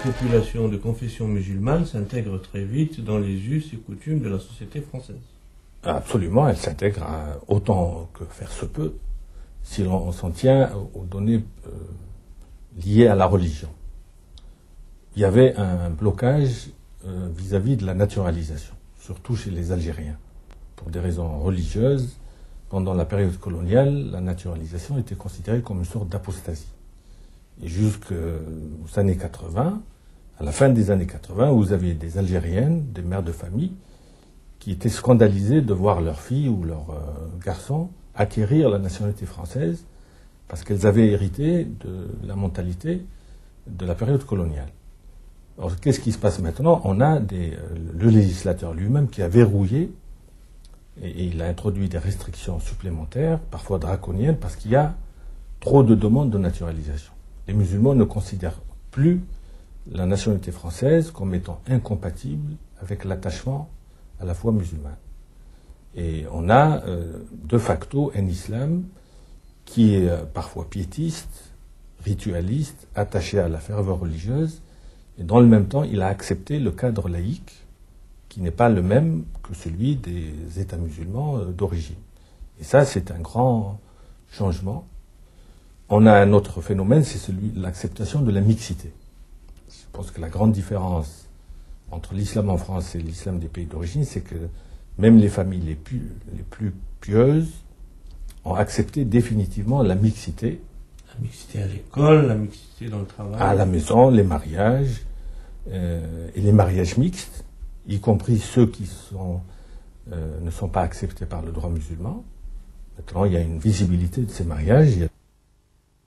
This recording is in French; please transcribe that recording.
population de confession musulmane s'intègre très vite dans les us et coutumes de la société française. Absolument, elle s'intègre autant que faire se peut, si l'on s'en tient aux données liées à la religion. Il y avait un blocage vis-à-vis de la naturalisation, surtout chez les Algériens. Pour des raisons religieuses, pendant la période coloniale, la naturalisation était considérée comme une sorte d'apostasie. Et jusqu'aux années 80, à la fin des années 80, vous aviez des Algériennes, des mères de famille, qui étaient scandalisées de voir leur fille ou leur garçon acquérir la nationalité française parce qu'elles avaient hérité de la mentalité de la période coloniale. Alors, qu'est-ce qui se passe maintenant? On a le législateur lui-même qui a verrouillé et il a introduit des restrictions supplémentaires, parfois draconiennes, parce qu'il y a trop de demandes de naturalisation. Les musulmans ne considèrent plus la nationalité française comme étant incompatible avec l'attachement à la foi musulmane. Et on a de facto un islam qui est parfois piétiste, ritualiste, attaché à la ferveur religieuse, et dans le même temps, il a accepté le cadre laïque qui n'est pas le même que celui des États musulmans d'origine. Et ça, c'est un grand changement. On a un autre phénomène, c'est celui de l'acceptation de la mixité. Je pense que la grande différence entre l'islam en France et l'islam des pays d'origine, c'est que même les familles les plus pieuses ont accepté définitivement la mixité. La mixité à l'école, la mixité dans le travail. À la maison, les mariages, et les mariages mixtes, y compris ceux qui ne sont pas acceptés par le droit musulman. Maintenant, il y a une visibilité de ces mariages.